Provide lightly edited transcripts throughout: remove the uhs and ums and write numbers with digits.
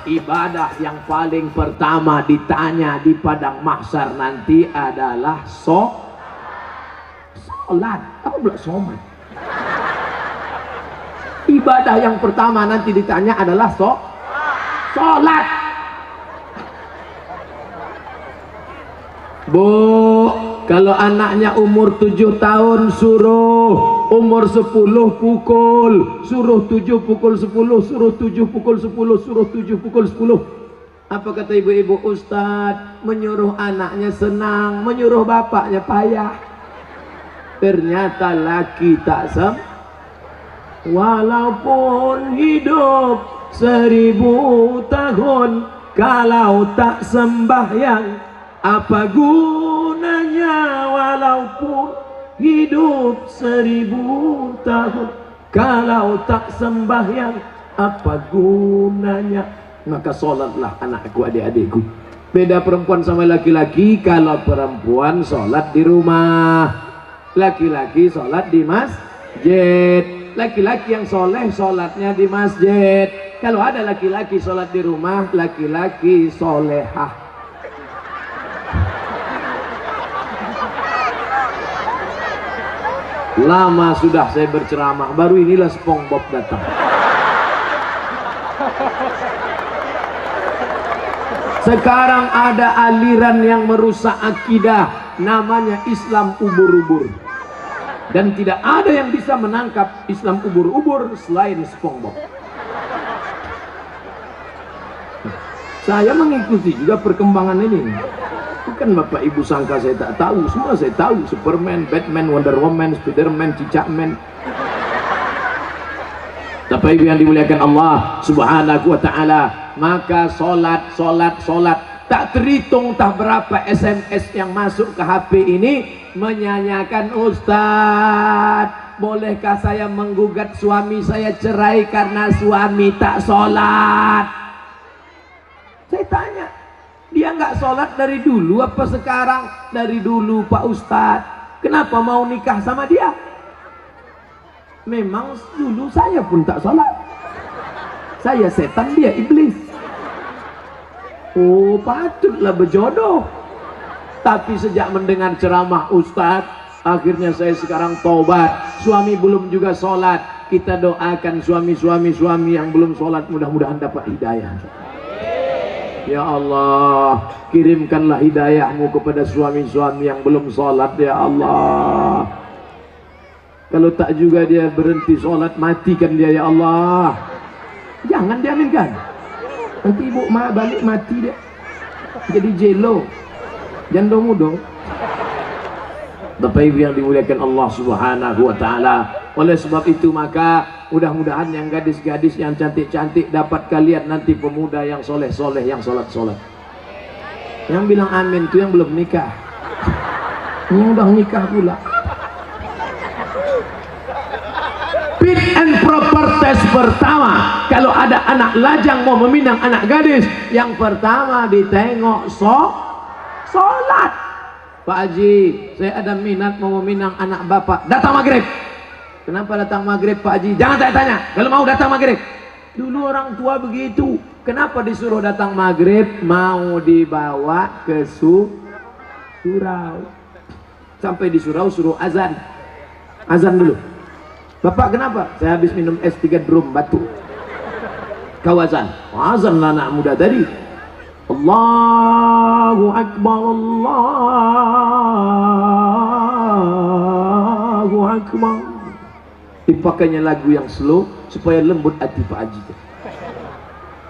ibadah yang paling pertama ditanya di padang mahsyar nanti adalah sholat. Apa pula sholat? Ibadah yang pertama nanti ditanya adalah sholat. Bu, kalau anaknya umur 7 tahun suruh, umur 10 pukul, suruh 7 pukul 10, suruh 7 pukul 10, suruh 7 pukul 10. Apa kata ibu-ibu? Ustadz, menyuruh anaknya senang, menyuruh bapaknya payah. Ternyata laki tak walaupun hidup 1000 tahun, kalau tak sembahyang apa gunanya? Walaupun hidup 1000 tahun, kalau tak sembahyang apa gunanya? Maka sholatlah anakku, adik-adikku. Beda perempuan sama laki-laki. Kalau perempuan sholat di rumah, laki-laki sholat di masjid. Laki-laki yang soleh sholatnya di masjid. Kalau ada laki-laki sholat di rumah, laki-laki solehah. Lama sudah saya berceramah, baru inilah SpongeBob datang. Sekarang ada aliran yang merusak akidah, namanya Islam ubur-ubur. Dan tidak ada yang bisa menangkap Islam ubur-ubur selain SpongeBob. Saya mengikuti juga perkembangan ini. Bukan Bapak Ibu sangka saya tak tahu, semua saya tahu. Superman, Batman, Wonder Woman, Spiderman, Cicakman. Bapak Ibu yang dimuliakan Allah Subhanahu wa ta'ala, maka sholat tak terhitung tak berapa SMS yang masuk ke HP ini menyanyikan, Ustadz, bolehkah saya menggugat suami saya cerai karena suami tak sholat? Saya tanya, dia nggak sholat dari dulu apa sekarang? Dari dulu Pak Ustadz. Kenapa mau nikah sama dia? Memang dulu saya pun tak sholat. Saya setan, dia iblis. Oh, patutlah berjodoh. Tapi sejak mendengar ceramah Ustadz, akhirnya saya sekarang tobat. Suami belum juga sholat. Kita doakan suami yang belum sholat, mudah-mudahan dapat hidayah. Ya Allah, kirimkanlah hidayahmu kepada suami-suami yang belum sholat, ya Allah. Kalau tak juga dia berhenti sholat, matikan dia, ya Allah. Jangan diaminkan. Nanti ibu balik mati dia. Jadi jelo. Jandong dong. Bapak Ibu yang dimuliakan Allah Subhanahu wa ta'ala. Oleh sebab itu maka mudah-mudahan yang gadis-gadis yang cantik-cantik dapat kalian nanti pemuda yang soleh-soleh, yang sholat-sholat. Yang bilang amin itu yang belum nikah. Yang udah nikah pula. Fit and proper test pertama, kalau ada anak lajang mau meminang anak gadis, yang pertama ditengok sholat. Pak Haji, saya ada minat mau meminang anak bapak, datang maghrib. Kenapa datang maghrib Pak Haji? Jangan saya tanya, kalau mau datang maghrib. Dulu orang tua begitu. Kenapa disuruh datang maghrib? Mau dibawa ke surau. Sampai di surau suruh azan. Azan dulu. Bapak kenapa? Saya habis minum es 3 drum batu. Kau azan. Azanlah anak muda tadi. Allahu Akbar, Allahu Akbar. Dipakainya lagu yang slow supaya lembut hati Pak Haji.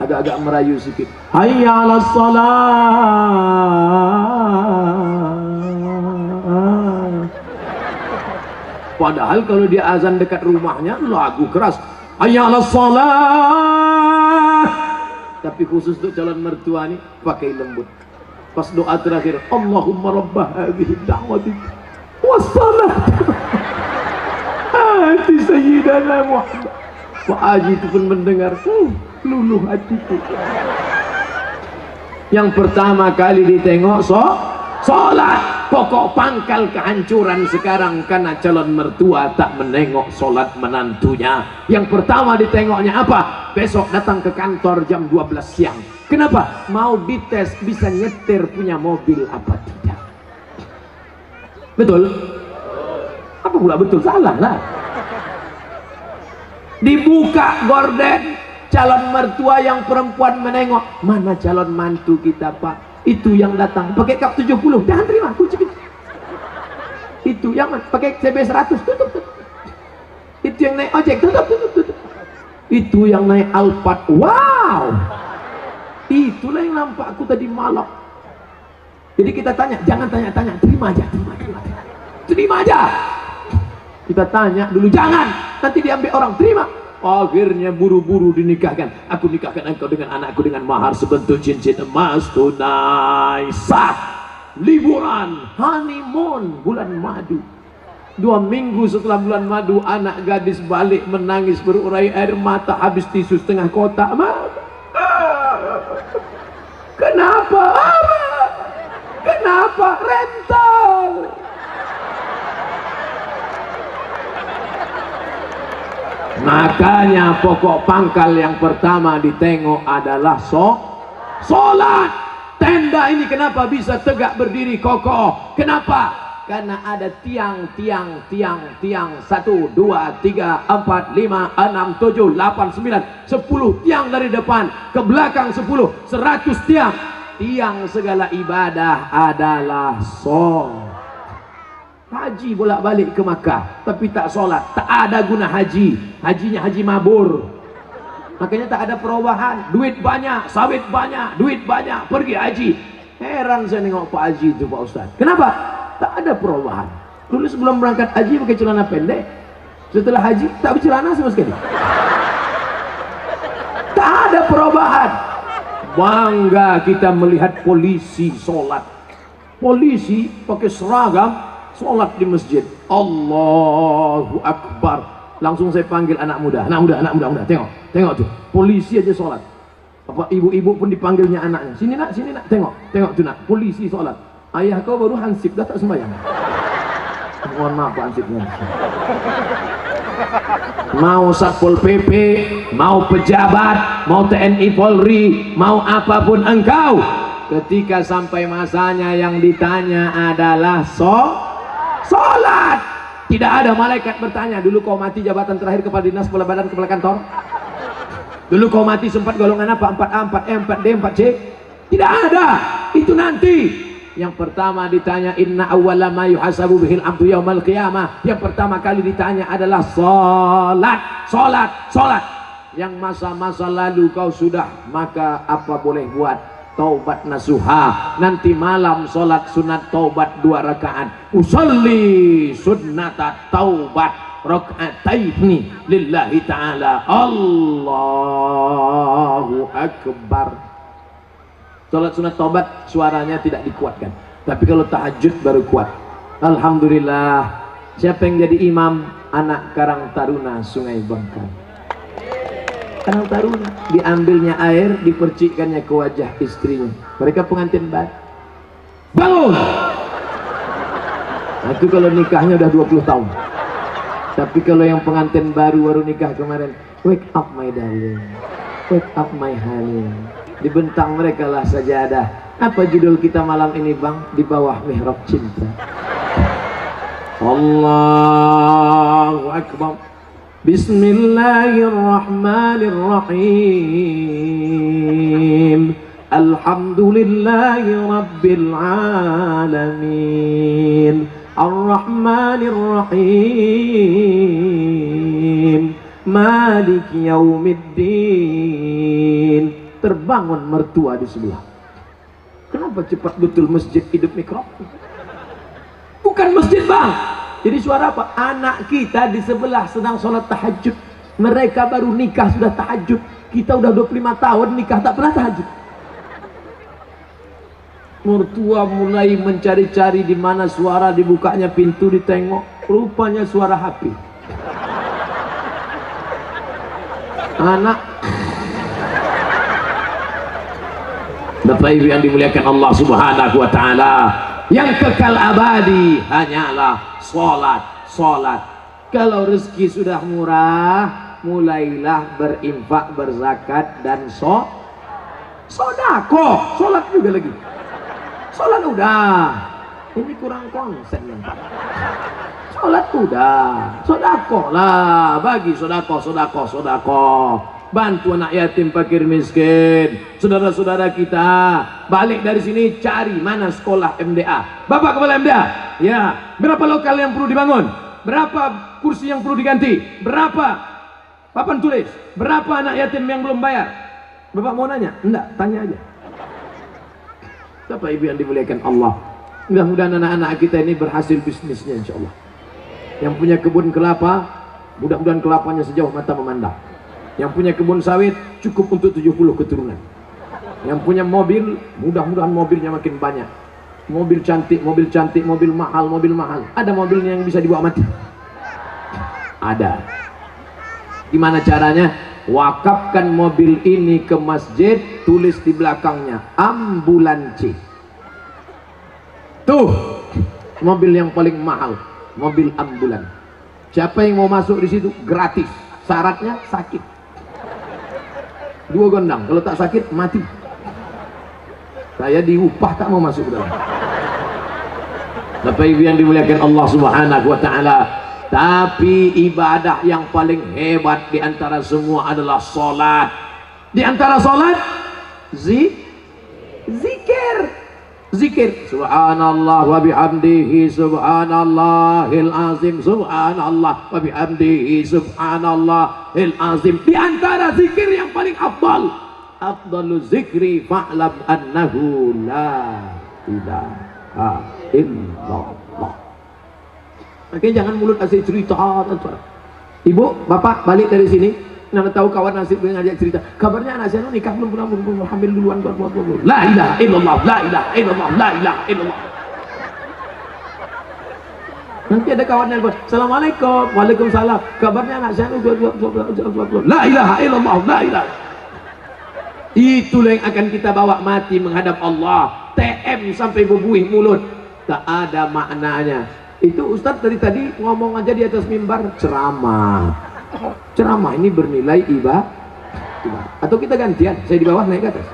Agak-agak merayu sedikit. Hayya 'alas shalah. Padahal kalau dia azan dekat rumahnya lagu keras. Hayya 'alas shalah. Tapi khusus untuk calon mertua nih pakai lembut. Pas doa terakhir, Allahumma rabbah hadhihi da'wati wassalam ati sayyidana Muhammad. Pak Haji itu pun mendengar, luluh hatiku. Yang pertama kali ditengok sholat. pokok pangkal kehancuran sekarang karena calon mertua tak menengok sholat menantunya. Yang pertama ditengoknya apa? Besok datang ke kantor jam 12 siang. Kenapa? Mau dites bisa nyetir punya mobil apa tidak. Betul? Apa pula betul? Salah lah. Dibuka gorden, calon mertua yang perempuan menengok, mana calon mantu kita pak? Itu yang datang pakai kap 70, jangan terima kunci. Itu yang pakai CB 100, tutup. Itu yang naik ojek, tutup. Itu yang naik Alphard, wow. Itulah yang nampak aku tadi malam. Jadi kita tanya, jangan tanya-tanya, terima aja. Kita tanya dulu, jangan, nanti diambil orang, terima. Akhirnya buru-buru dinikahkan. Aku nikahkan engkau dengan anakku dengan mahar sebentuk cincin emas tunai sah. Liburan, honeymoon, bulan madu. 2 minggu setelah bulan madu, anak gadis balik menangis berurai air mata, habis tisu setengah kotak. Kenapa? Kenapa? Rental. Makanya pokok pangkal yang pertama ditengok adalah sholat. Tenda ini kenapa bisa tegak berdiri kokoh? Kenapa? Karena ada tiang 1, 2, 3, 4, 5, 6, 7, 8, 9, 10 tiang dari depan ke belakang 10, 100 tiang. Tiang segala ibadah adalah sholat. Haji bolak-balik ke Makkah tapi tak sholat, tak ada guna haji. Hajinya haji mabur, makanya tak ada perubahan. Duit banyak, sawit banyak, duit banyak, pergi haji. Heran saya nengok Pak Haji itu Pak Ustaz, kenapa? Tak ada perubahan. Dulu sebelum berangkat haji pakai celana pendek, setelah haji tak bercelana sama sekali. Tak ada perubahan. Bangga kita melihat polisi sholat. Polisi pakai seragam sholat di masjid. Allahu Akbar. Langsung saya panggil anak muda, tengok tuh, polisi aja sholat. Apa ibu-ibu pun dipanggilnya anaknya, sini nak, tengok tuh nak, polisi sholat. Ayah kau baru hansip, dah tak sembahyang. Mohon maaf Pak Hansipnya. Mau Satpol PP, mau pejabat, mau TNI Polri, mau apapun engkau, ketika sampai masanya yang ditanya adalah sholat. Tidak ada malaikat bertanya, dulu kau mati jabatan terakhir kepala dinas, kepala badan, kepala kantor. Dulu kau mati sempat golongan apa? 4A, 4E, 4D, 4C. Tidak ada. Itu nanti. Yang pertama ditanya, inna awwala ma yuhasabu bihil abdu yaumal qiyamah. Yang pertama kali ditanya adalah sholat. Yang masa-masa lalu kau sudah, maka apa boleh buat? Taubat nasuha. Nanti malam sholat sunat taubat 2 rakaat. Usolli sunnata taubat raka'ataini lillahi ta'ala. Allahu Akbar. Sholat sunat taubat suaranya tidak dikuatkan, tapi kalau tahajud baru kuat. Alhamdulillah. Siapa yang jadi imam? Anak Karang Taruna Sungai Bangka. Karang Taruna, diambilnya air, dipercikkannya ke wajah istrinya. Mereka pengantin baru. Bangun! Nah, itu kalau nikahnya udah 20 tahun. Tapi kalau yang pengantin baru nikah kemarin, wake up my darling, wake up my honey. Dibentang mereka lah sajadah. Apa judul kita malam ini bang? Di bawah mihrab cinta. Allahu Akbar. Bismillahirrahmanirrahim. Alhamdulillahi Rabbil Alamin. Ar-Rahmanirrahim. Malik Yaumiddin. Terbangun mertua di sebelah. Kenapa cepat betul masjid hidup mikrofon? Bukan masjid bang. Jadi suara apa? Anak kita di sebelah sedang sholat tahajud. Mereka baru nikah sudah tahajud. Kita udah 25 tahun nikah tak pernah tahajud. Mertua mulai mencari-cari di mana suara, dibukanya pintu, ditengok, rupanya suara HP. Anak Bapak Ibu yang dimuliakan Allah Subhanahu wa taala, Yang kekal abadi hanyalah sholat. Kalau rezeki sudah murah, mulailah berinfak, berzakat, dan sodako. Sholat juga lagi. Sholat udah. Ini kurang konsen yang Pak. Sholat udah. Sodako lah. Bagi sodako. Bantu anak yatim, fakir, miskin. Saudara-saudara kita balik dari sini cari mana sekolah MDA. Bapak kepala MDA, ya, berapa lokal yang perlu dibangun? Berapa kursi yang perlu diganti? Berapa papan tulis? Berapa anak yatim yang belum bayar? Bapak mau nanya? Enggak, tanya aja. Bapak Ibu yang dimuliakan Allah, mudah-mudahan anak-anak kita ini berhasil bisnisnya insya Allah. Yang punya kebun kelapa, mudah-mudahan kelapanya sejauh mata memandang. Yang punya kebun sawit cukup untuk 70 keturunan. Yang punya mobil, mudah-mudahan mobilnya makin banyak. Mobil cantik, mobil mahal. Ada mobilnya yang bisa dibawa mati? Ada. Gimana caranya? Wakafkan mobil ini ke masjid, tulis di belakangnya ambulansi. Tuh, mobil yang paling mahal, mobil ambulan. Siapa yang mau masuk di situ gratis. Syaratnya sakit. 2 gondang, kalau tak sakit mati. Saya diupah tak mau masuk dalam. Bapak Ibu yang dimuliakan Allah Subhanahu wa taala, tapi ibadah yang paling hebat di antara semua adalah salat. Di antara salat zikir. Subhanallah wa bihamdihi subhanallahil azim, subhanallah wa bihamdihi subhanallahil azim. Di antara zikir yang paling afdalu zikri fa'lam annahu la ilaha illallah. Makanya jangan mulut asik cerita. Ibu, bapak balik dari sini, nana tahu kawan nasib dengan ngajak cerita. Kabarnya anak saya nikah belum hamil duluan. La ilaha illallah, la ilaha illallah, la ilaha illallah. Nanti ada kawannya buat, assalamualaikum, waalaikumsalam. Kabarnya anak saya la ilaha illallah, la ilaha. Itulah yang akan kita bawa mati menghadap Allah. TM sampai berbuih mulut, tak ada maknanya. Itu Ustadz dari tadi ngomong aja di atas mimbar, ceramah ini bernilai ibadah. Atau kita gantian, saya di bawah naik ke atas.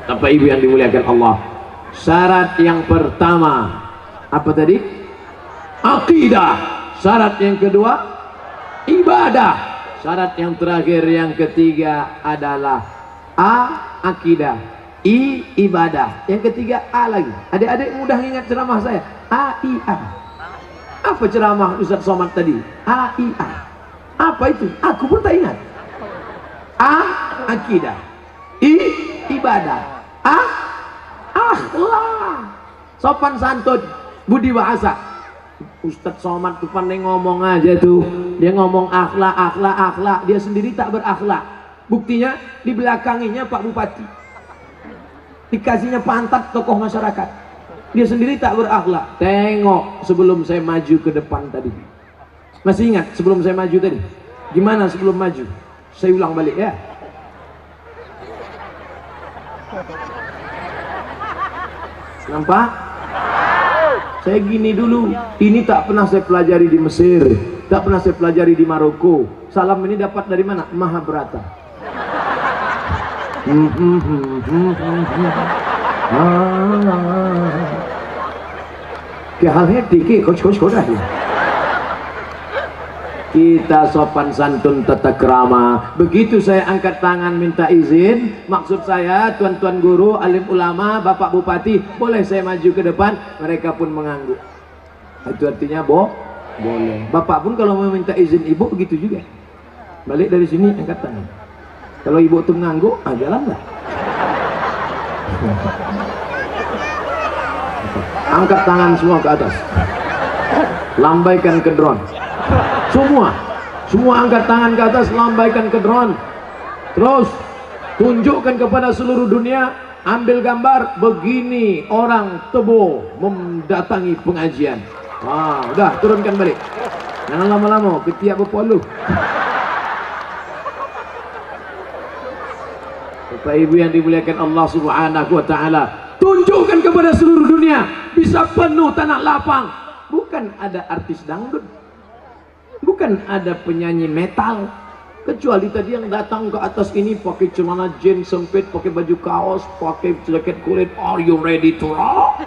Bapak Ibu yang dimuliakan Allah, syarat yang pertama apa tadi? Akidah. Syarat yang kedua ibadah. Syarat yang terakhir yang ketiga adalah akidah, ibadah. Yang ketiga A lagi. Adik-adik mudah ingat ceramah saya. A. Apa ceramah Ustaz Somad tadi? A. Apa itu? Aku pun tak ingat. Akidah, ibadah, akhlak, sopan santun, budi bahasa. Ustaz Somad tuh pandai ngomong aja tuh. Dia ngomong akhlak. Dia sendiri tak berakhlak. Buktinya dibelakanginya Pak Bupati, dikasihnya pantat tokoh masyarakat. Dia sendiri tak berakhlak. Tengok sebelum saya maju ke depan tadi. Masih ingat sebelum saya maju tadi? Gimana sebelum maju? Saya ulang balik ya. Nampak? Saya gini dulu. Ini tak pernah saya pelajari di Mesir, tak pernah saya pelajari di Maroko. Salam ini dapat dari mana? Mahabharata. Kita sopan santun tata krama. Begitu saya angkat tangan minta izin, maksud saya tuan-tuan guru, alim ulama, bapak bupati, boleh saya maju ke depan? Mereka pun mengangguk. Itu artinya boleh. Bapak pun kalau mau minta izin ibu begitu juga. Balik dari sini angkat tangan. Kalau ibu tuh mengangguk, jalan lah. Angkat tangan semua ke atas, lambaikan ke drone. Semua angkat tangan ke atas, lambaikan ke drone. Terus tunjukkan kepada seluruh dunia, ambil gambar begini orang Tebo mendatangi pengajian. Udah turunkan balik, jangan lama-lama ketiak berpoluh. Bapak Ibu yang dimuliakan Allah Subhanahu wa taala, tunjuk tunjukkan kepada seluruh dunia, bisa penuh tanah lapang. Bukan ada artis dangdut, bukan ada penyanyi metal, kecuali tadi yang datang ke atas ini pakai celana jeans sempit, pakai baju kaos, pakai jaket kulit. Are you ready to rock?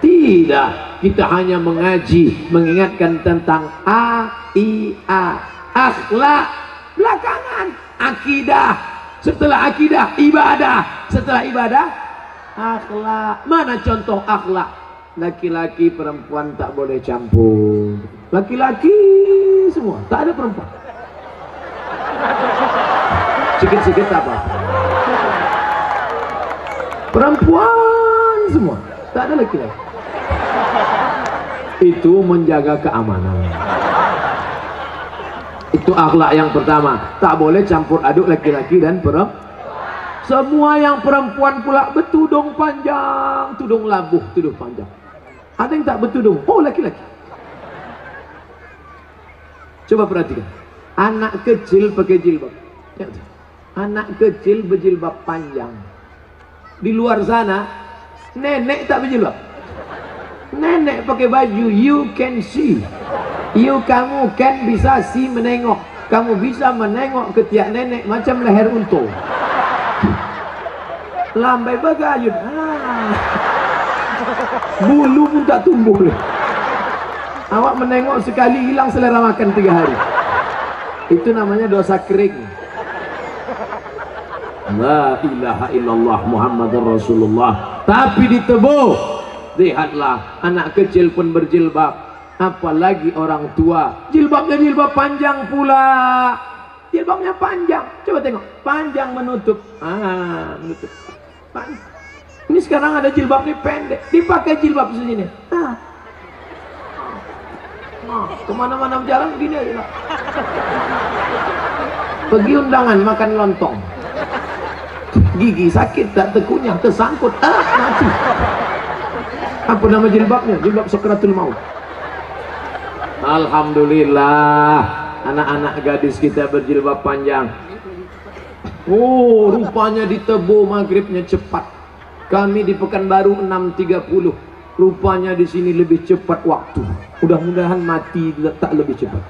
Tidak, kita hanya mengaji, mengingatkan tentang akhlak. Belakangan akidah, setelah akidah ibadah, setelah ibadah akhlak. Mana contoh akhlak? Laki-laki perempuan tak boleh campur, laki-laki semua, tak ada perempuan. Sikit-sikit apa? Perempuan semua, tak ada laki-laki. Itu menjaga keamanan. Itu akhlak yang pertama. Tak boleh campur aduk laki-laki dan perempuan. Semua yang perempuan pula bertudung panjang, tudung labuh, tudung panjang. Ada yang tak bertudung, oh laki-laki. Coba perhatikan, anak kecil pakai jilbab. Anak kecil berjilbab panjang. Di luar sana nenek tak berjilbab. Nenek pakai baju you can see. Kamu kan bisa see, menengok. Kamu bisa menengok ketiak nenek macam leher unta. Lambai bagayun. Bulu pun tak tumbuh. Awak menengok sekali hilang selera makan 3 hari. Itu namanya dosa kering. La ilaha illallah Muhammadur Rasulullah. Tapi ditebu, lihatlah anak kecil pun berjilbab, apalagi orang tua. Jilbabnya jilbab panjang pula. Jilbabnya panjang. Coba tengok, panjang menutup. Menutup. Ini sekarang ada jilbab nih pendek, dipakai jilbab segini. Kemana-mana berjalan gini aja. Pergi undangan makan lontong, gigi sakit tak terkunyah, tersangkut, mati. Apa nama jilbabnya? Jilbab Sakratul Maut. Alhamdulillah, anak-anak gadis kita berjilbab panjang. Oh, rupanya di Tebo maghribnya cepat. Kami di Pekanbaru 6.30. Rupanya di sini lebih cepat waktu. Mudah-mudahan mati tak lebih cepat.